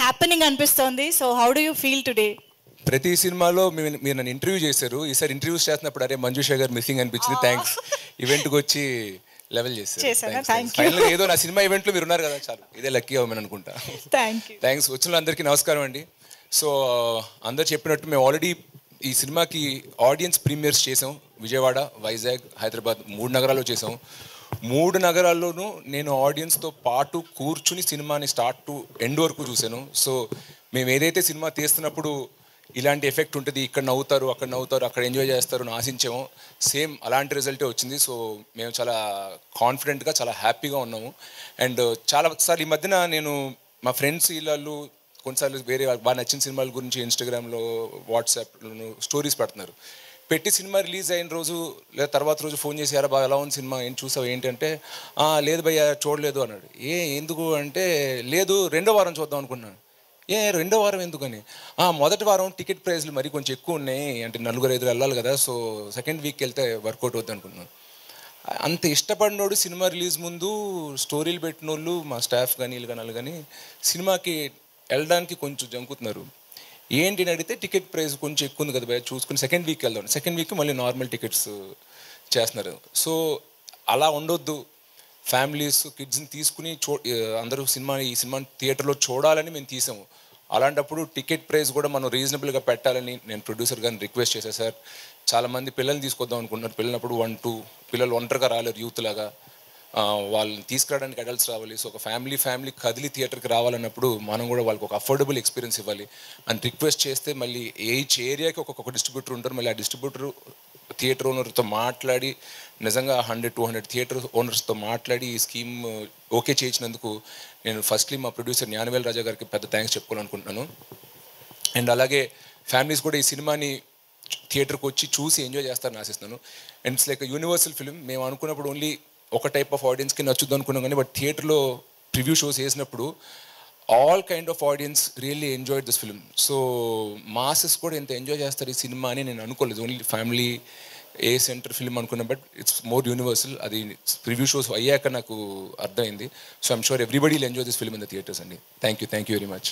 Happening అనిపిస్తోంది. So how do you feel today? ప్రతి సినిమాలో మీరు నన్ను ఇంటర్వ్యూ చేశారు. ఈసారి ఇంటర్వ్యూస్ చేస్తున్నప్పుడు అరే మంజుషా గారు మిస్సింగ్ అనిపించింది. థ్యాంక్స్. ఈవెంట్కి వచ్చి లెవెల్ చేశారు. ఫైనల్గా ఏదో నా సినిమా ఈవెంట్లో మీరు ఉన్నారు కదా, చాలు ఇదే లక్కీ అవ్వమని అనుకుంటా. థ్యాంక్స్. వచ్చిన అందరికీ నమస్కారం అండి. సో అందరు చెప్పినట్టు మేము ఆల్రెడీ ఈ సినిమాకి ఆడియన్స్ ప్రీమియర్స్ చేసాం. విజయవాడ, వైజాగ్, హైదరాబాద్ 3 నగరాల్లో చేసాం. 3 నగరాల్లోనూ నేను ఆడియన్స్తో పాటు కూర్చుని సినిమాని స్టార్ట్ టు ఎండ్ వరకు చూశాను. సో మేము ఏదైతే సినిమా తీస్తున్నప్పుడు ఇలాంటి ఎఫెక్ట్ ఉంటుంది, ఇక్కడ నవ్వుతారు, అక్కడ ఎంజాయ్ చేస్తారు అని ఆశించాము, సేమ్ అలాంటి రిజల్టే వచ్చింది. సో మేము చాలా కాన్ఫిడెంట్గా, చాలా హ్యాపీగా ఉన్నాము. అండ్ చాలాసార్లు ఈ మధ్యన నేను మా ఫ్రెండ్స్ వీళ్ళు కొన్నిసార్లు వేరే బాగా నచ్చిన సినిమాల గురించి ఇన్స్టాగ్రామ్లో, వాట్సాప్లో స్టోరీస్ పెడుతున్నారు. పెట్టి సినిమా రిలీజ్ అయిన రోజు లేదా తర్వాత రోజు ఫోన్ చేసి యారా బాగా ఎలా ఉంది సినిమా, ఏం చూసావు ఏంటంటే, లేదు భయ్యా చూడలేదు అన్నాడు. ఎందుకు అంటే, లేదు 2వ వారం చూద్దాం అనుకున్నాను. 2వ వారం ఎందుకని? మొదటి వారం టికెట్ ప్రైస్లు మరి కొంచెం ఎక్కువ ఉన్నాయి, అంటే 4-5 వెళ్ళాలి కదా, సో సెకండ్ వీక్ వెళ్తే వర్కౌట్ అవుద్ది అనుకున్నాను. అంత ఇష్టపడినోడు సినిమా రిలీజ్ ముందు స్టోరీలు పెట్టిన వాళ్ళు మా స్టాఫ్ కానీ వీళ్ళు కానీ కానీ సినిమాకి వెళ్ళడానికి కొంచెం జంకుతున్నారు. ఏంటి అని అడిగితే టికెట్ ప్రైస్ కొంచెం ఎక్కువ ఉంది కదా భయ, చూసుకుని సెకండ్ వీక్ వెళ్దాం. సెకండ్ వీక్ మళ్ళీ నార్మల్ టికెట్స్ చేస్తున్నారు. సో అలా ఉండొద్దు. ఫ్యామిలీస్, కిడ్స్ని తీసుకుని అందరూ ఈ సినిమాని థియేటర్లో చూడాలని మేము తీసాము. అలాంటప్పుడు టికెట్ ప్రైస్ కూడా మనం రీజనబుల్గా పెట్టాలని నేను ప్రొడ్యూసర్ గారిని రిక్వెస్ట్ చేశాను. సార్ చాలామంది పిల్లల్ని తీసుకొద్దాం అనుకుంటున్నారు, పిల్లలప్పుడు 1-2 పిల్లలు ఒంటరిగా రాలేరు, యూత్ లాగా వాళ్ళని తీసుకురావడానికి అడల్ట్స్ రావాలి. సో ఒక ఫ్యామిలీ కదిలి థియేటర్కి రావాలన్నప్పుడు మనం కూడా వాళ్ళకి ఒక అఫోర్డబుల్ ఎక్స్పీరియన్స్ ఇవ్వాలి అని రిక్వెస్ట్ చేస్తే, మళ్ళీ ఈచ్ ఏరియాకి ఒక్కొక్క డిస్ట్రిబ్యూటర్ ఉంటారు. మళ్ళీ ఆ డిస్ట్రిబ్యూటర్ థియేటర్ ఓనర్తో మాట్లాడి నిజంగా 100-200 థియేటర్ ఓనర్స్తో మాట్లాడి ఈ స్కీమ్ ఓకే చేయించినందుకు నేను ఫస్ట్లీ మా ప్రొడ్యూసర్ జ్ఞానవేల్ రాజా గారికి పెద్ద థ్యాంక్స్ చెప్పుకోవాలనుకుంటున్నాను. అండ్ అలాగే ఫ్యామిలీస్ కూడా ఈ సినిమాని థియేటర్కి వచ్చి చూసి ఎంజాయ్ చేస్తారని ఆశిస్తున్నాను. And it's like universal film. మేము అనుకున్నప్పుడు ఓన్లీ ఒక టైప్ ఆఫ్ ఆడియన్స్కి నచ్చుద్దు అనుకున్నాం, కానీ బట్ థియేటర్లో ప్రివ్యూ షోస్ వేసినప్పుడు all kind of audience really enjoyed this film. So masses కూడా ఎంత ఎంజాయ్ చేస్తారు ఈ సినిమా అని నేను అనుకోలేదు. Only family A centre film అనుకున్నా, బట్ ఇట్స్ మోర్ యూనివర్సల్. అది ప్రివ్యూ షోస్ అయ్యాక నాకు అర్థమైంది. So I'm sure everybody will enjoy this film in the theatres అండి. Thank you very much.